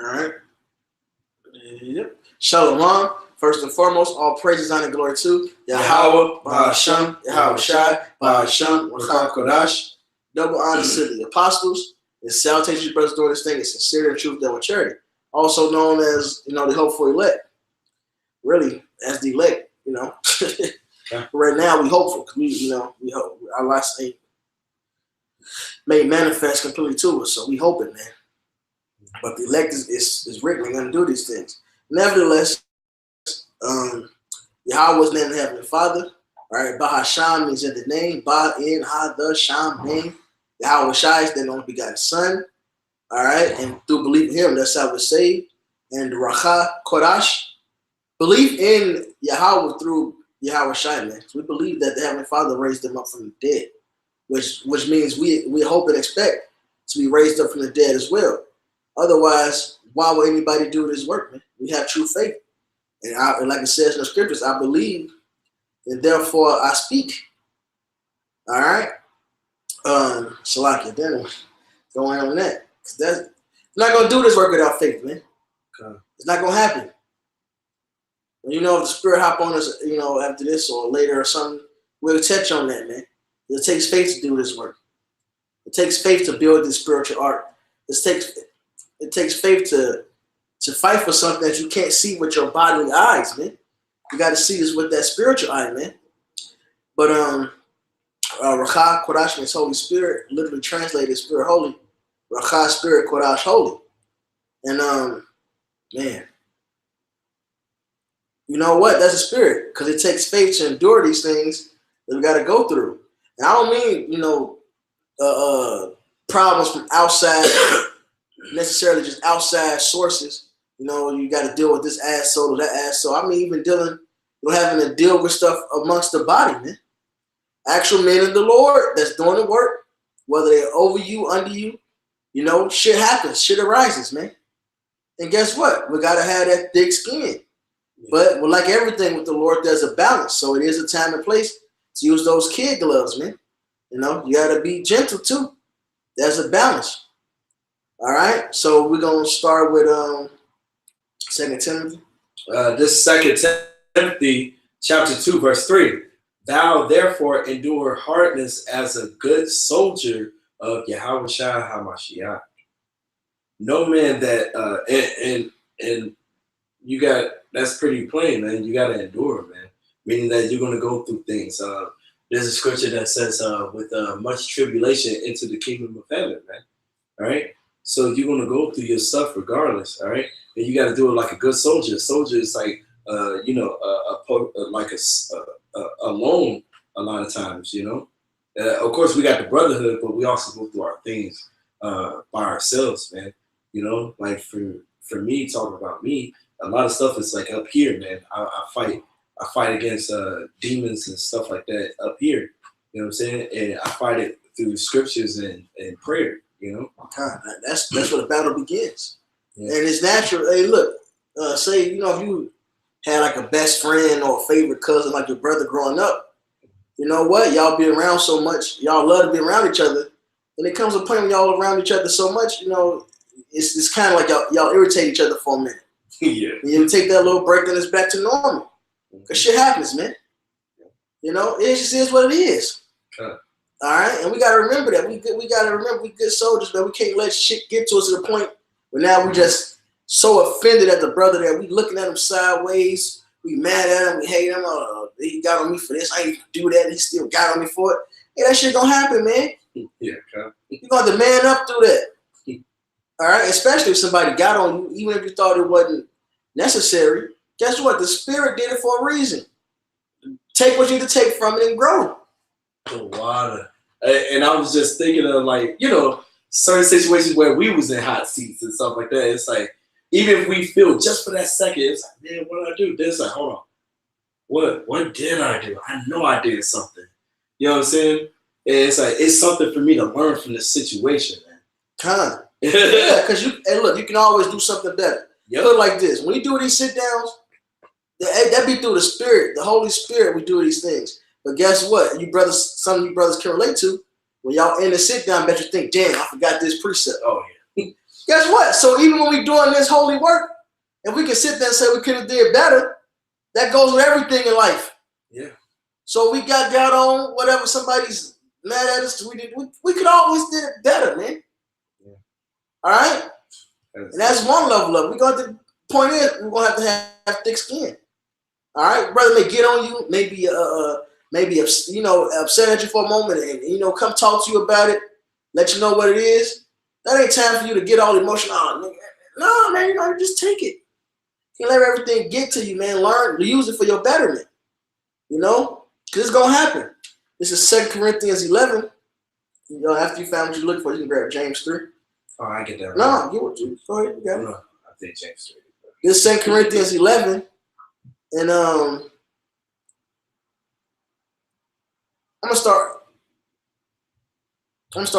All right. Yep. Shalom. First and foremost, all praises, honor, and glory to Yahweh, Bahasham, Yahweh Shai, Bahasham, Racham Kodash. Double honor to the apostles. And salutations, brothers, doing this thing in sincerity and truth, done with charity. Also known as, the hopeful elect. Really, as the elect, Yeah. Right now, we hopeful because we hope our last ain't made manifest completely to us. So we hoping, man. But the elect is written. They're going to do these things. Nevertheless, Yahweh's name, the Heavenly Father. All right, Bahasham means in the name. Ba in ha the Sham name. Yahweh Shai is the only begotten Son. All right, and through belief in Him, that's how we're saved. And Racha Kodash, belief in Yahweh through Yahweh Shai, man. So we believe that the Heavenly Father raised them up from the dead, which means we hope and expect to be raised up from the dead as well. Otherwise, why would anybody do this work, man? We have true faith. And like it says in the scriptures, I believe, and therefore I speak. All right? Salakia, then going on that. Because that's not going to do this work without faith, man. Okay. It's not going to happen. If the Spirit hop on us, after this or later or something, we'll touch on that, man. It takes faith to do this work. It takes faith to build this spiritual art. It takes faith to fight for something that you can't see with your bodily eyes, man. You got to see this with that spiritual eye, man. But Racha Kodash means Holy Spirit, literally translated Spirit Holy. Racha Spirit Kodash Holy. And man, you know what? That's a spirit because it takes faith to endure these things that we got to go through. And I don't mean problems from outside, necessarily just outside sources. You got to deal with this asshole or that asshole. I mean, even having to deal with stuff amongst the body, man. Actual men of the Lord that's doing the work, whether they're over you, under you, shit happens, shit arises, man. And guess what? We got to have that thick skin. Yeah. But like everything with the Lord, there's a balance. So it is a time and place to use those kid gloves, man. You got to be gentle too. There's a balance. All right. So we're going to start with 2 Timothy. This 2 Timothy chapter 2, verse 3. Thou therefore endure hardness as a good soldier of Yahweh Shai HaMashiach. No man that and you got, that's pretty plain, man. You got to endure, man. Meaning that you're going to go through things. There's a scripture that says, with much tribulation into the kingdom of heaven, man. All right. So you're going to go through your stuff regardless. All right. And you got to do it like a good soldier. A soldier is like, alone a lot of times, Of course, we got the brotherhood, but we also go through our things by ourselves, man. Like for me, talking about me, a lot of stuff is like up here, man. I fight against demons and stuff like that up here. You know what I'm saying? And I fight it through scriptures and prayer. God, that's where the battle begins. Yeah. And it's natural. Hey, look, say if you had like a best friend or a favorite cousin, like your brother growing up, you know what? Y'all be around so much. Y'all love to be around each other. And it comes a point when y'all around each other so much, it's kind of like y'all irritate each other for a minute. Yeah. And you take that little break and it's back to normal. Because shit happens, man. It just is what it is. Okay. All right? And we got to remember that. We got to remember we good soldiers, man. We can't let shit get to us to the point where now we just so offended at the brother that we looking at him sideways. We mad at him. We hate him. He got on me for this. I ain't do that. He still got on me for it. Hey, that shit gonna happen, man. Yeah, okay. You gonna have to man up through that. All right? Especially if somebody got on you, even if you thought it wasn't necessary. Guess what? The Spirit did it for a reason. Take what you need to take from it and grow. The water. And I was just thinking of certain situations where we was in hot seats and stuff like that. It's like, even if we feel just for that second, it's like, man, what did I do? Then it's like, hold on. What did I do? I know I did something. You know what I'm saying? And it's like, it's something for me to learn from this situation, man. Kind. Yeah, because you can always do something better. Yep. Look like this. When you do these sit downs, that be through the Spirit, the Holy Spirit, we do these things. But guess what? Some of you brothers can relate to. When y'all in the sit down, bet you think, damn, I forgot this precept. Oh, yeah. guess what? So even when we doing this holy work, and we can sit there and say we could have did better, that goes with everything in life. Yeah. So we got on whatever somebody's mad at us. We could always did it better, man. Yeah. All right? And that's one level of it. We're going to point is we're going to have thick skin. All right? Brother may get on you, maybe upset at you for a moment and come talk to you about it, let you know what it is. That ain't time for you to get all emotional. Oh, nigga. No, man, just take it. You let everything get to you, man. Learn, use it for your betterment. Because it's going to happen. This is 2 Corinthians 11. After you found what you're looking for, you can grab James 3. Oh, I get that right. No, get what you. Go ahead. You got it. No, I think James 3. This is 2 Corinthians 11. And I'm going to start at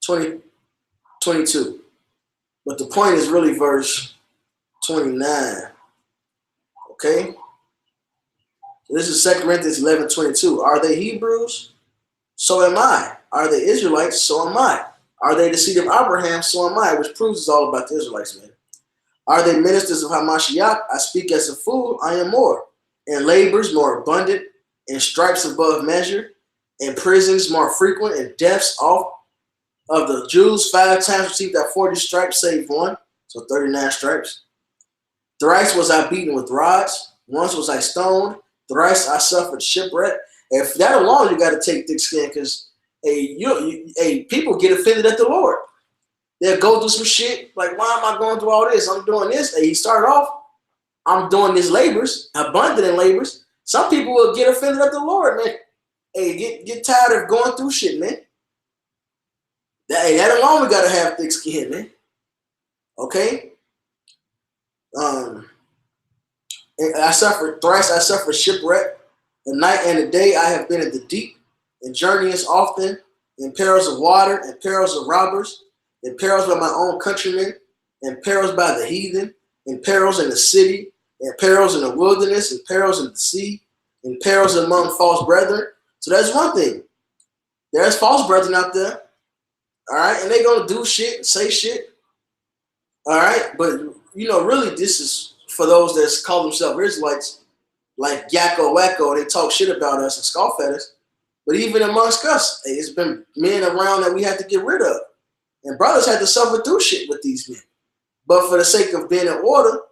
22. But the point is really verse 29. Okay? So this is 2 Corinthians 11:22. Are they Hebrews? So am I. Are they Israelites? So am I. Are they the seed of Abraham? So am I. Which proves it's all about the Israelites, man. Are they ministers of Hamashiach? I speak as a fool. I am more. In labors more abundant. In stripes above measure. In prisons more frequent. In deaths off. Of the Jews, 5 times received that 40 stripes, save one. So 39 stripes. Thrice was I beaten with rods. Once was I stoned. Thrice I suffered shipwreck. If that alone, you got to take thick skin because people get offended at the Lord. They'll go through some shit like, why am I going through all this? I'm doing this. He started off, I'm doing these labors, abundant in labors. Some people will get offended at the Lord, man. Hey, get tired of going through shit, man. That alone, we got to have thick skin, man. Okay? I suffered thrice, I suffered shipwreck. The night and the day I have been in the deep, in journeyings often, in perils of water, in perils of robbers, in perils by my own countrymen, in perils by the heathen, in perils in the city, in perils in the wilderness, in perils in the sea, in perils among false brethren. So that's one thing. There's false brethren out there. All right, and they're going to do shit, say shit. All right, but, really this is for those that call themselves Israelites, like Yakko Wacko, they talk shit about us and scoff at us. But even amongst us, it's been men around that we had to get rid of. And brothers had to suffer through shit with these men. But for the sake of being in order,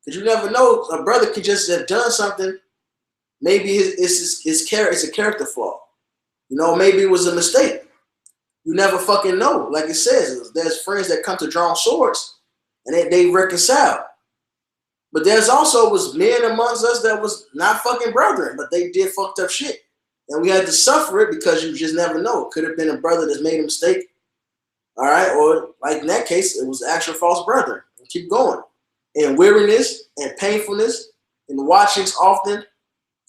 because you never know, a brother could just have done something. Maybe it's a character flaw. Maybe it was a mistake. You never fucking know. Like it says, there's friends that come to draw swords and they reconcile. But there's also was men amongst us that was not fucking brethren, but they did fucked up shit. And we had to suffer it because you just never know. It could have been a brother that's made a mistake. All right. Or like in that case, it was actual false brethren. And keep going. And weariness and painfulness and watchings often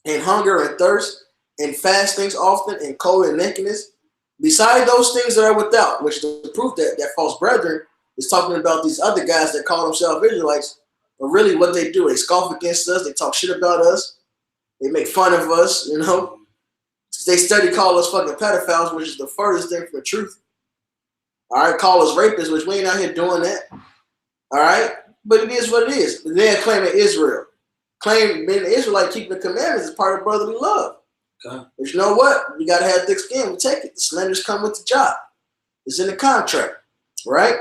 and hunger and thirst and fastings often and cold and nakedness. Beside those things that are without, which the proof that false brethren is talking about these other guys that call themselves Israelites, but really what they do, they scoff against us, they talk shit about us, they make fun of us, They study call us fucking pedophiles, which is the furthest thing from the truth. All right, call us rapists, which we ain't out here doing that. All right, but it is what it is. They're claiming Israel. Claiming being an Israelite, keeping the commandments is part of brotherly love. Okay. But you know what? We got to have thick skin. We take it. The slanders come with the job. It's in the contract, right?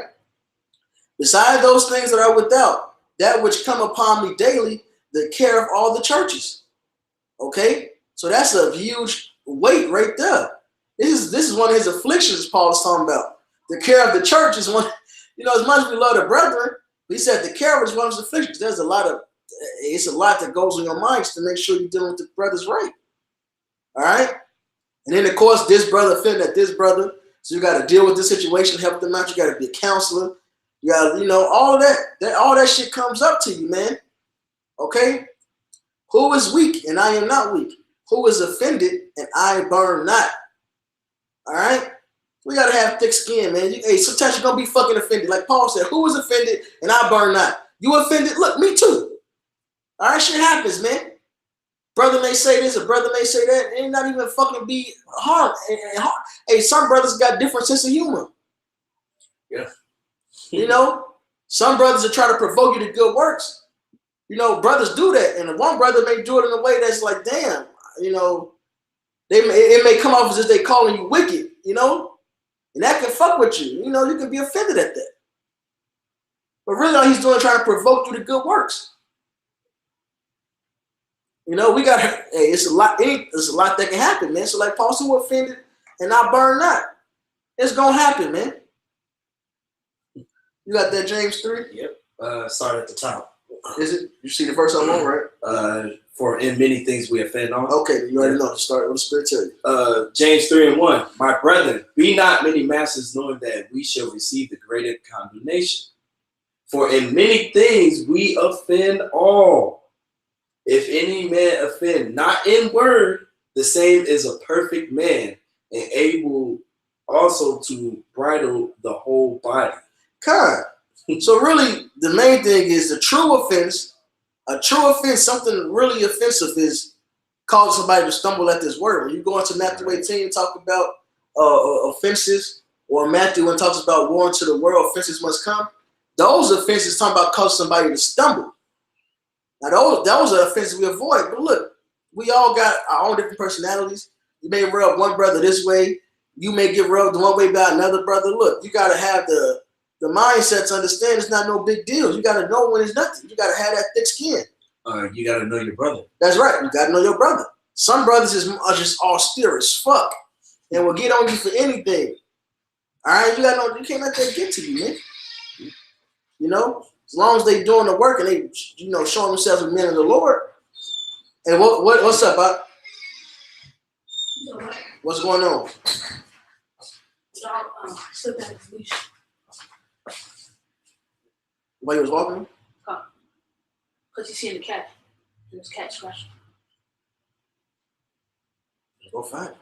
Beside those things that are without, that which come upon me daily, the care of all the churches. Okay? So that's a huge weight right there. This is one of his afflictions Paul is talking about. The care of the church is one, as much as we love the brethren, he said the care is one of his afflictions. It's a lot that goes in your minds to make sure you're dealing with the brothers right. All right? And then, of course, this brother offended at this brother. So you got to deal with this situation, help them out. You got to be a counselor. You got to, all of that. All that shit comes up to you, man. Okay? Who is weak and I am not weak? Who is offended and I burn not? All right? We got to have thick skin, man. Sometimes you're going to be fucking offended. Like Paul said, who is offended and I burn not? You offended? Look, me too. All right? Shit happens, man. Brother may say this, a brother may say that, and not even fucking be harm. Hey, some brothers got different sense of humor. Yeah. You know, some brothers are trying to provoke you to good works. You know, brothers do that, and one brother may do it in a way that's like, damn, you know, it may come off as if they calling you wicked, you know, and that can fuck with you. You know, you can be offended at that. But really, all he's doing is trying to provoke you to good works. You know, we got, hey, it's a lot that can happen, man. So like Paul said, who offended and not burn not. It's gonna happen, man. You got that James 3? Yep. Start at the top. Is it? You see the verse I'm on, right? For in many things we offend on. Okay, you already know. Start with the Spirit tell you. James 3:1. My brethren, be not many masters, knowing that we shall receive the greater condemnation. For in many things we offend all. If any man offend not in word, the same is a perfect man, and able also to bridle the whole body. God. So really, the main thing is the true offense. A true offense, something really offensive, is causing somebody to stumble at this word. When you go into Matthew 18 and talk about offenses, or Matthew when it talks about war into the world, offenses must come. Those offenses talking about causing somebody to stumble. Now those are offenses we avoid. But look, we all got our own different personalities. You may rub one brother this way. You may get rubbed one way by another brother. Look, you got to have the mindset to understand it's not no big deal. You got to know when it's nothing. You got to have that thick skin. You got to know your brother. That's right. You got to know your brother. Some brothers are just austere as fuck and will get on you for anything. All right, you got to know you can't let that get to you, man. You know, as long as they doing the work and they, you know, showing themselves as men of the Lord. And what's up, Bob? What's going on? Slipped out his leash. While you was walking? Because he's seeing the cat. And his cat scratching. Go find it.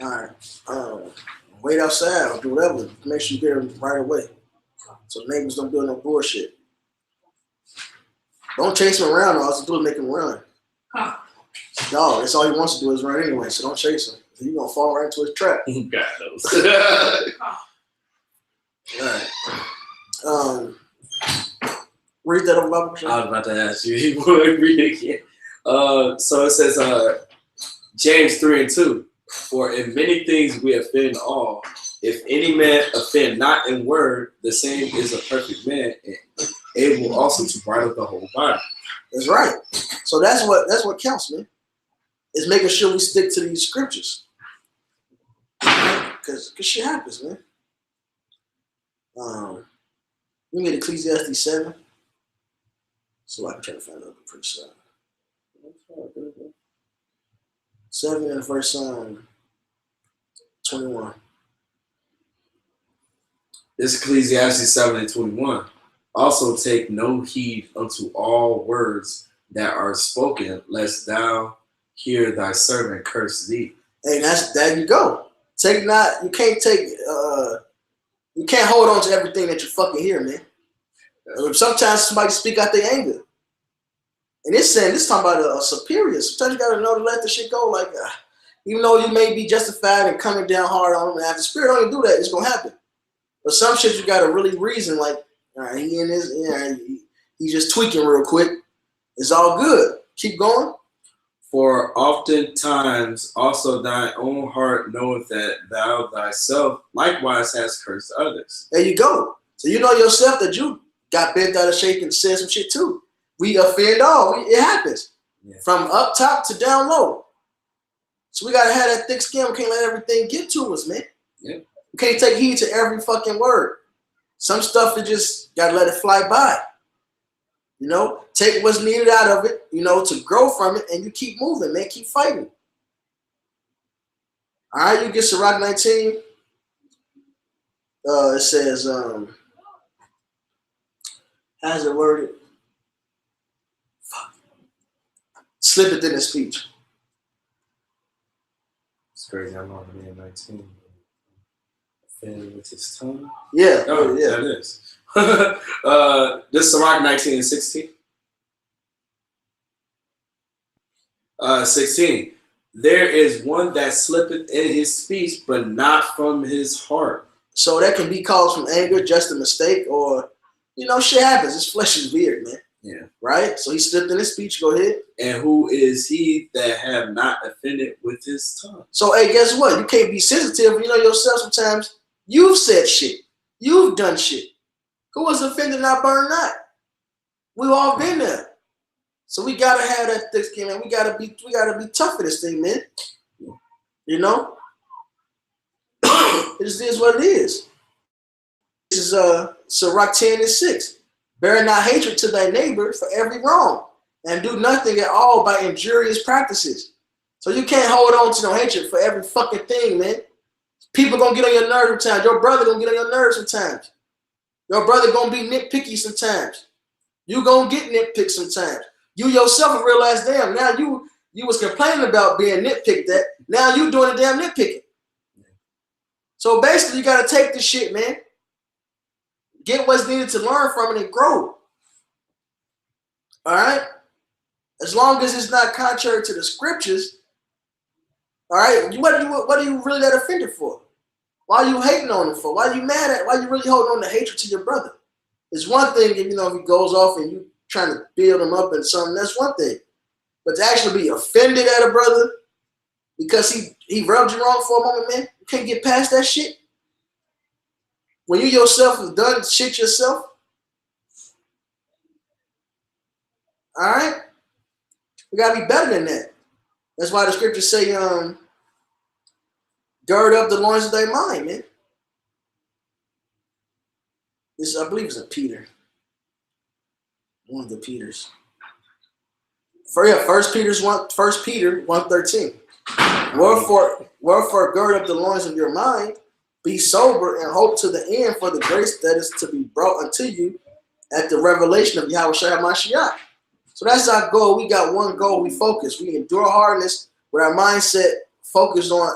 All right. Wait outside or do whatever. Make sure you get them right away. So neighbors don't do no bullshit. Don't chase him around. All you do is make him run. Huh. Dog, that's all he wants to do is run anyway. So don't chase him. You're going to fall right into his trap. God knows. All right. Read that over Bible. I was about to ask you. You want to read it again? So it says, James 3:2. For in many things we offend all. If any man offend not in word, the same is a perfect man, and able also to bridle the whole body. That's right. So that's what counts, man. Is making sure we stick to these scriptures. Because shit happens, man. We get Ecclesiastes 7. So I can try to find out pretty soon. 7 and verse 21. This Ecclesiastes 7:21. Also take no heed unto all words that are spoken, lest thou hear thy servant curse thee. Hey, there you go. You can't hold on to everything that you fucking hear, man. Sometimes somebody speak out their anger. And it's saying, this talking about a superior. Sometimes you gotta know to let the shit go. Like, even though you may be justified in coming down hard on them, and if the spirit don't even do that, it's gonna happen. But some shit you gotta really reason, like, all right, he's just tweaking real quick. It's all good. Keep going. For oftentimes also thine own heart knoweth that thou thyself likewise hast cursed others. There you go. So you know yourself that you got bent out of shape and said some shit too. We offend all. It happens. Yeah. From up top to down low. So we gotta have that thick skin. We can't let everything get to us, man. Yeah. We can't take heed to every fucking word. Some stuff you just gotta let it fly by. You know, take what's needed out of it, you know, to grow from it, and you keep moving, man. Keep fighting. All right, you get Sirach 19. It says, how's it worded? Fuck. Slip it in the speech. It's crazy. I'm on man 19. Offended with his tongue. Yeah. Oh, yeah. That is. This is Sirach 19 and 16. 16. There is one that slippeth in his speech, but not from his heart. So that can be caused from anger, just a mistake, or shit happens. His flesh is weird, man. Yeah. Right? So he slipped in his speech. Go ahead. And who is he that have not offended with his tongue? So, hey, guess what? You can't be sensitive. You know yourself sometimes. You've said shit. You've done shit. Who was offended not burned not? We've all been there. So we gotta have that thick skin, man. We gotta be tough for this thing, man. You know? It just is what it is. This is Sirach 10:6. Bear not hatred to thy neighbor for every wrong, and do nothing at all by injurious practices. So you can't hold on to no hatred for every fucking thing, man. People gonna get on your nerves sometimes. Your brother gonna get on your nerves sometimes. Your brother gonna be nitpicky sometimes. You gonna get nitpicked sometimes. You yourself realize, damn, now you was complaining about being nitpicked at. Now you doing a damn nitpicking. So basically, you gotta take this shit, man. Get what's needed to learn from it and grow. All right? As long as it's not contrary to the scriptures, all right, what are you really that offended for? Why are you hating on him for? Why are you mad at? Why are you really holding on to hatred to your brother? It's one thing if if he goes off and you trying to build him up in something, that's one thing. But to actually be offended at a brother because he rubbed you wrong for a moment, man, you can't get past that shit. When you yourself have done shit yourself, all right, we gotta be better than that. That's why the scriptures say, gird up the loins of thy mind, man. This, I believe, is a Peter. One of the Peters. First Peter 1:13. Wherefore gird up the loins of your mind, be sober and hope to the end for the grace that is to be brought unto you at the revelation of Yahushua HaMashiach. So that's our goal. We got one goal. We focus. We endure hardness with our mindset focused on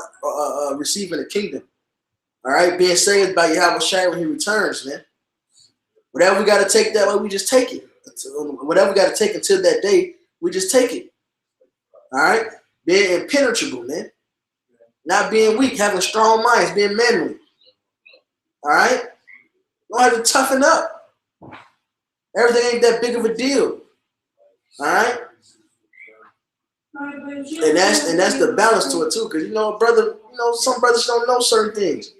receiving the kingdom. All right, being saved by Yahushua when he returns, man. Whatever we got to take that way, we just take it. Whatever we got to take until that day, we just take it. All right, being impenetrable, man. Not being weak, having strong minds, being manly. All right? You don't have to toughen up. Everything ain't that big of a deal. All right? And that's the balance to it too, because brother, some brothers don't know certain things.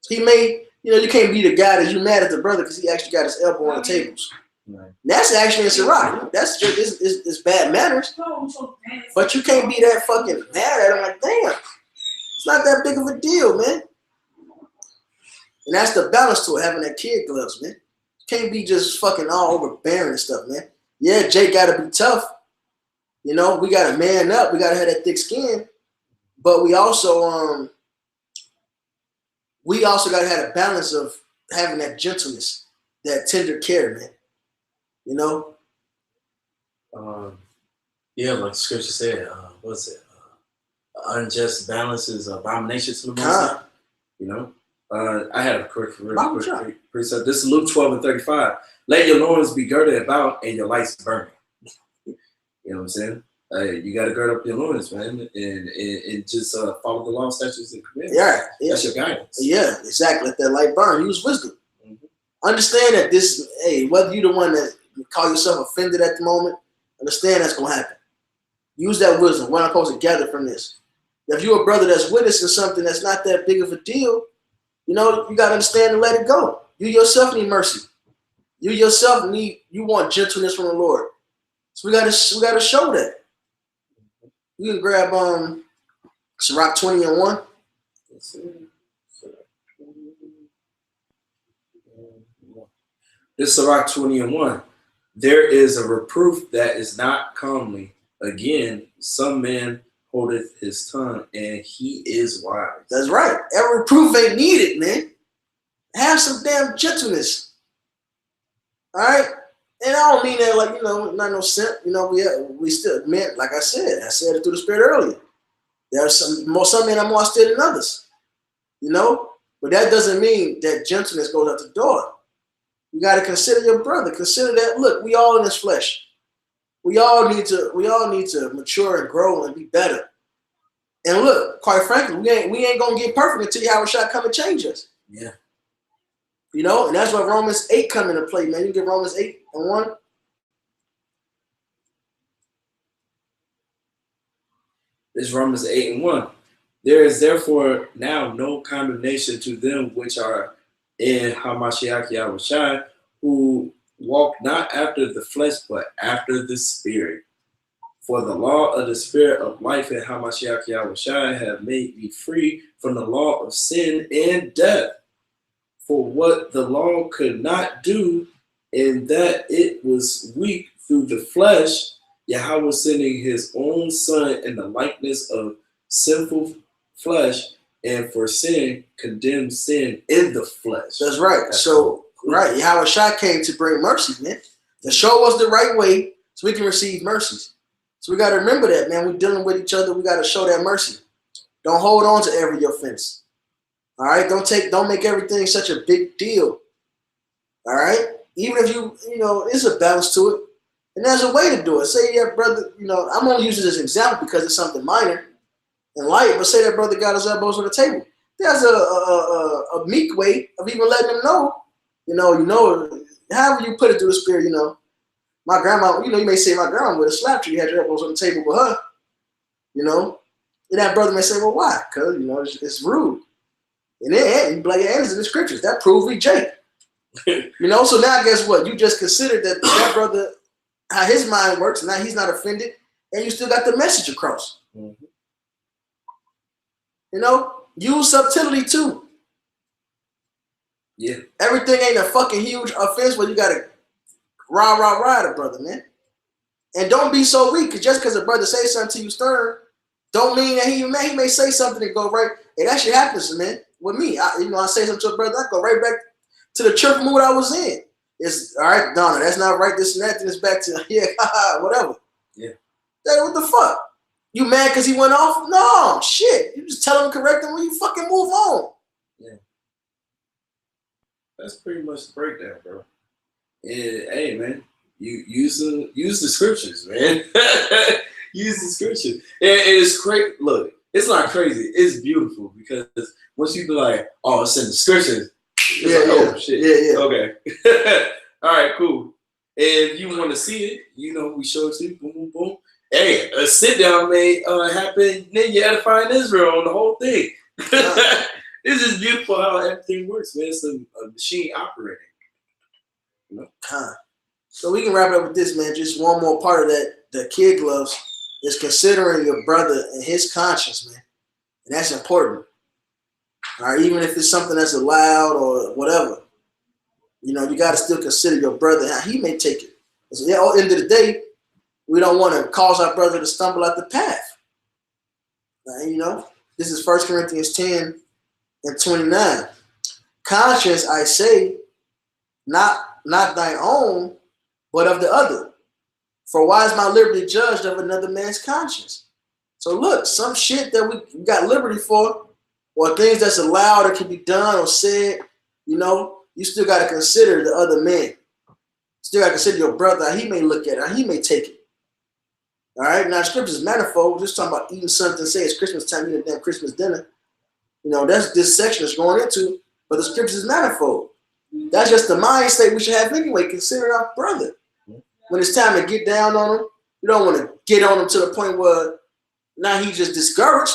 He may, you can't be the guy that you mad at the brother because he actually got his elbow on the tables. Right. That's actually in Sirach. That's just it's bad manners. But you can't be that fucking mad at him like, damn. It's not that big of a deal, man. And that's the balance to it, having that kid gloves, man. Can't be just fucking all overbearing and stuff, man. Yeah, Jake got to be tough. We got to man up. We got to have that thick skin. But we also got to have a balance of having that gentleness, that tender care, man. Yeah, like the scripture said, what's it? Unjust balance is abomination to the Most High. I had a quick precept. This is Luke 12:35. Let your loins be girded about and your lights burning. You know what I'm saying? You got to gird up your loins, man, and just follow the law, statutes, and commandments. Yeah, that's your guidance. Yeah, exactly. Let that light burn. Use wisdom. Mm-hmm. Understand that whether you're the one that call yourself offended at the moment, understand that's gonna happen. Use that wisdom. What I'm supposed to gather from this. If you're a brother that's witnessing something that's not that big of a deal, you got to understand and let it go. You yourself need mercy. You yourself you want gentleness from the Lord. So we got to show that. You can grab Sirach 20:1. This Sirach 20:1. There is a reproof that is not comely. Again, some man holdeth his tongue, and he is wise. That's right. Every reproof ain't needed, man. Have some damn gentleness. All right? And I don't mean that like, not no simp. We still, man, like I said it through the Spirit earlier. There are some men are more still than others. But that doesn't mean that gentleness goes out the door. You got to consider your brother. Consider that, look, we all in this flesh. We all need to mature and grow and be better. And look, quite frankly, we ain't gonna get perfect until Yahushua come and change us. Yeah. You know, and that's why Romans 8 come into play, man. You get Romans 8:1. It's Romans 8:1. There is therefore now no condemnation to them which are in Hamashiach Yahushua, who walk not after the flesh, but after the Spirit. For the law of the Spirit of life in Hamashiach Yahushua have made me free from the law of sin and death. For what the law could not do, in that it was weak through the flesh, Yahweh sending his own Son in the likeness of sinful flesh, and for sin, condemned sin in the flesh. That's right. That's so, cool. right, Yahweh Shai came to bring mercy, man. To show us the right way so we can receive mercies. So we got to remember that, man. We're dealing with each other. We got to show that mercy. Don't hold on to every offense. All right? Don't make everything such a big deal. All right? Even if you know, there's a balance to it. And there's a way to do it. Say, yeah, brother, you know, I'm only using this example because it's something minor and light, but say that brother got his elbows on the table. There's a meek way of even letting him know, however you put it through the Spirit, you know. My grandma, you may say my grandma would have slapped you. You had your elbows on the table with her, you know. And that brother may say, well, why? Because, it's rude. And then you blame your hands in the scriptures. That proved we Jake. So now guess what? You just considered that brother, how his mind works, now he's not offended, and you still got the message across. Mm-hmm. Use subtlety too. Yeah. Everything ain't a fucking huge offense where you gotta rah a brother, man. And don't be so weak, because just because a brother say something to you stern, don't mean that he may say something and go right. And that shit happens, man. With me, I say something to a brother, I go right back to the church mood I was in. It's all right, Donna, that's not right, this and that, then it's back to whatever. Yeah. What the fuck? You mad because he went off? No, shit. You just tell him, correct him when you fucking move on. Yeah. That's pretty much the breakdown, bro. And hey, man, you use the scriptures, man. Use the scriptures. And it's great. Look, it's not crazy. It's beautiful, because once you be like, oh, it's in the scriptures. Oh shit. Yeah. Okay. All right, cool. And if you want to see it, we show it to you. Boom, boom, boom. Hey, a sit down may happen. Then you edifying Israel on the whole thing. This is beautiful how everything works, man. It's a machine operating. So we can wrap it up with this, man. Just one more part of that. The kid gloves is considering your brother and his conscience, man, and that's important. All right, even if it's something that's allowed or whatever, you got to still consider your brother and how he may take it. So, at the end of the day, we don't want to cause our brother to stumble out the path. This is 1 Corinthians 10:29. Conscience, I say, not thine own, but of the other. For why is my liberty judged of another man's conscience? So look, some shit that we got liberty for, or things that's allowed or can be done or said, you still got to consider the other man. Still got to consider your brother, how he may look at it, how he may take it. All right, now scripture is manifold. We're just talking about eating something, say it's Christmas time, eating a damn Christmas dinner. That's this section is going into, but the scripture is manifold. That's just the mind state we should have anyway, consider our brother. When it's time to get down on him, you don't want to get on him to the point where now he's just discouraged.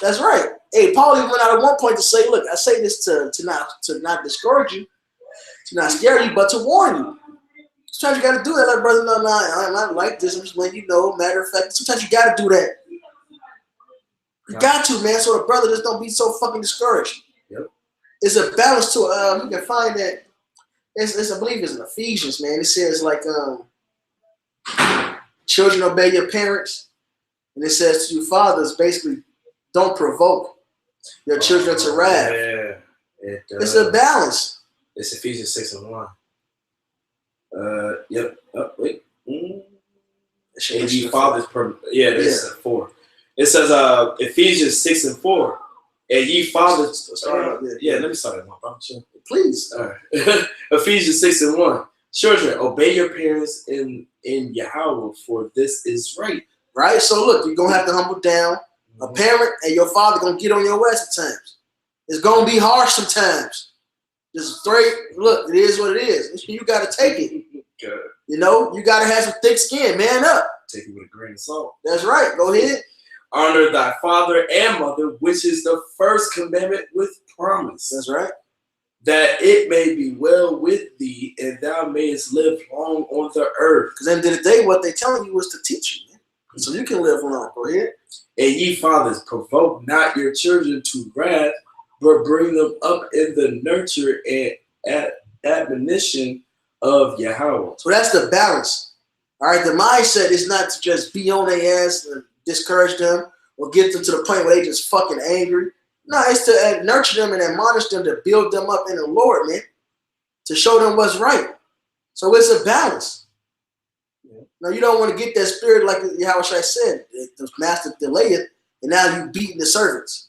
That's right. Hey, Paul even went out at one point to say, look, I say this to not discourage you, to not scare you, but to warn you. Sometimes you got to do that. Like, brother, no, I'm not like this. I'm just letting you know. Matter of fact, sometimes you got to do that. You got to, man, so the brother just don't be so fucking discouraged. Yep. It's a balance to it. You can find that. It's I believe it's in Ephesians, man. It says like children obey your parents, and it says to you fathers, basically, don't provoke your children to wrath. Yeah, it's a balance. It's Ephesians 6:1. Yep. Oh, wait. And ye fathers, this is 4. It says Ephesians 6:4. And ye fathers, let me start it off. Sure. Please. All right. Ephesians 6:1. Children, obey your parents in Yahweh, for this is right. Right? So look, you're gonna have to humble down. A parent and your father gonna get on your ass at times. It's gonna be harsh sometimes. Just straight, look, it is what it is. You got to take it. Good. You know, you got to have some thick skin. Man up. Take it with a grain of salt. That's right. Go ahead. Honor thy father and mother, which is the first commandment with promise. That's right. That it may be well with thee, and thou mayest live long on the earth. Because at the end of the day, what they telling you was to teach you, man. So you can live long. Go ahead. And ye fathers, provoke not your children to wrath, but bring them up in the nurture and admonition of Yahweh. So that's the balance. All right. The mindset is not to just be on their ass and discourage them or get them to the point where they just fucking angry. No, it's to nurture them and admonish them, to build them up in the Lord, man, to show them what's right. So it's a balance. Yeah. Now, you don't want to get that spirit like Yahweh said, the master delayeth, and now you beating the servants.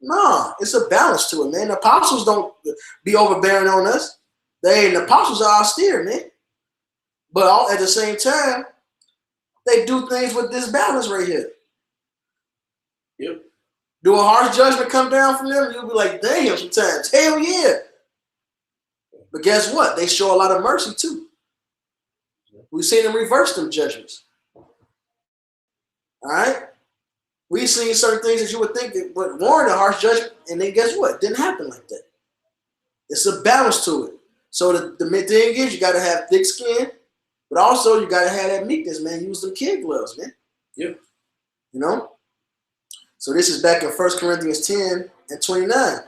No, it's a balance to it, man. The apostles don't be overbearing on us. The apostles are austere, man. But at the same time, they do things with this balance right here. Yep. Do a harsh judgment come down from them? You'll be like, damn, sometimes. Hell yeah. But guess what? They show a lot of mercy too. We've seen them reverse them judgments. All right? We've seen certain things that you would think that would warrant a harsh judgment, and then guess what? It didn't happen like that. It's a balance to it. So the thing is, you got to have thick skin, but also you got to have that meekness, man. Use them kid gloves, man. Yep. You know? So this is back in 1 Corinthians 10 and 29.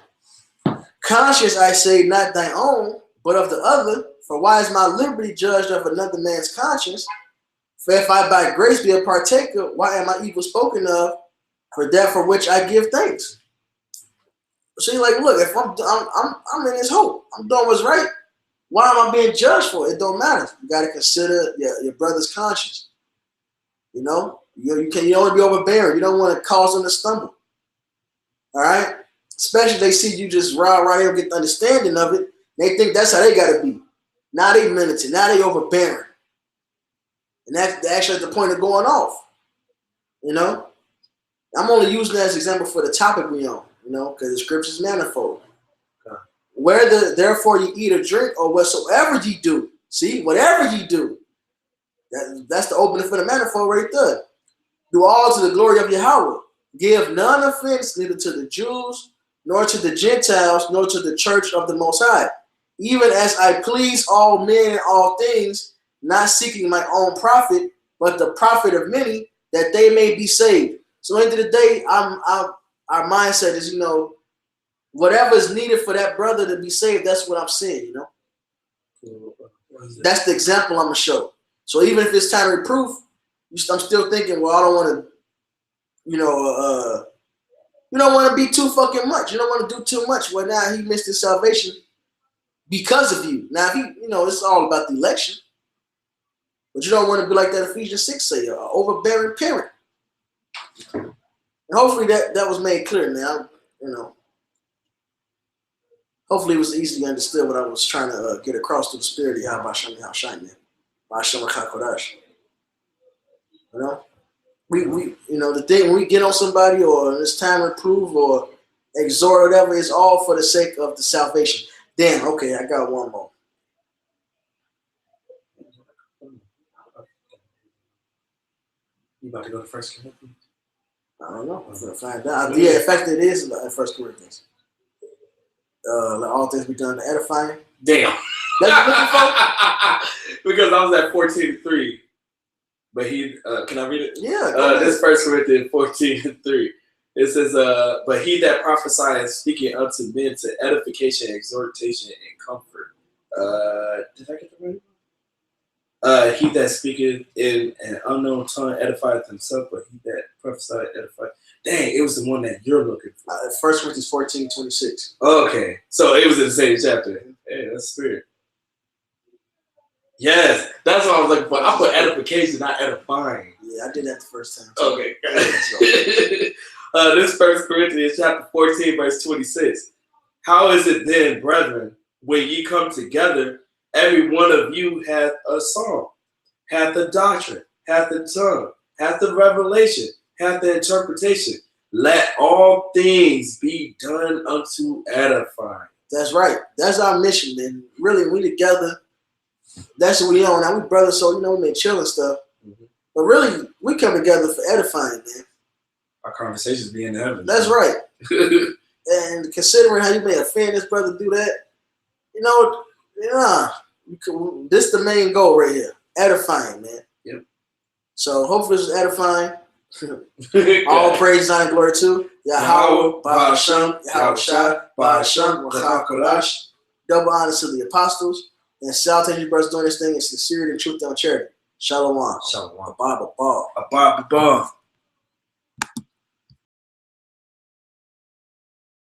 Conscience, I say, not thy own, but of the other. For why is my liberty judged of another man's conscience? For if I by grace be a partaker, why am I evil spoken of for that for which I give thanks? So you're like, look, if I'm in this hope, I'm doing what's right. Why am I being judged for? It don't matter. You got to consider your brother's conscience. You know? You don't want to be overbearing. You don't want to cause them to stumble. All right? Especially if they see you just right here and get the understanding of it. They think that's how they got to be. Now they militant. Now they overbearing. And that's actually at the point of going off. You know? I'm only using that as an example for the topic we on. You know? Because the scripture's manifold. Whether therefore you eat or drink or whatsoever ye do. See? Whatever ye do. That's the opening for the manifold right there. Do all to the glory of Yahweh. Give none offense neither to the Jews, nor to the Gentiles, nor to the church of the Most High. Even as I please all men in all things, not seeking my own profit, but the profit of many, that they may be saved. So at the end of the day, our mindset is, you know, whatever is needed for that brother to be saved, that's what I'm saying, you know. That's the example I'm going to show. So even if it's time to reproof, I'm still thinking, well, I don't want to, you know, you don't want to be too fucking much. You don't want to do too much. Well, now he missed his salvation because of you. Now, if you know, it's all about the election. But you don't want to be like that Ephesians 6 say, an overbearing parent. And hopefully that was made clear now, you know. Hopefully it was easily understood what I was trying to get across to the spirit of Yahweh Shem Yahshai, man. You know, we you know, the thing when we get on somebody or it's time to prove or exhort or whatever, it's all for the sake of the salvation. Damn, okay, I got one more. You about to go to 1 Corinthians? I don't know. I'm gonna find out. Yeah, in fact, it is in 1 Corinthians. Let all things be done to edifying. Damn. That's what looking for? Because I was at 14:3. But he, can I read it? Yeah. This 1 Corinthians 14:3. It says, but he that prophesieth speaking unto men to edification, exhortation, and comfort. Did I get the right one? He that speaketh in an unknown tongue edifieth himself, but he that prophesieth edifieth. Dang, it was the one that you're looking for. 1 Corinthians 14:26. Okay, so it was in the same chapter. Hey, that's spirit. Yes, that's what I was looking for. I put edification, not edifying. Yeah, I did that the first time. Okay. This 1 Corinthians chapter 14, verse 26. How is it then, brethren, when ye come together, every one of you hath a song, hath a doctrine, hath a tongue, hath a revelation, hath the interpretation. Let all things be done unto edifying. That's right. That's our mission, man. Really, we together. That's what we on. Now we brothers, so we may chill and stuff. Mhm. But really, we come together for edifying, man. Our conversations be in heaven. That's right. And considering how you may offend this brother, do that, this is the main goal right here. Edifying, man. Yep. So hopefully this is edifying. All praise and glory to Yahweh, Ba'ashem, Yahweh Shai, Ba'ashem, Wachakalash. Double honor to the apostles. And salutations, brothers, doing this thing in sincerity and truth and charity. Shalom. Shalom. Abba, Abba. Abba, Abba.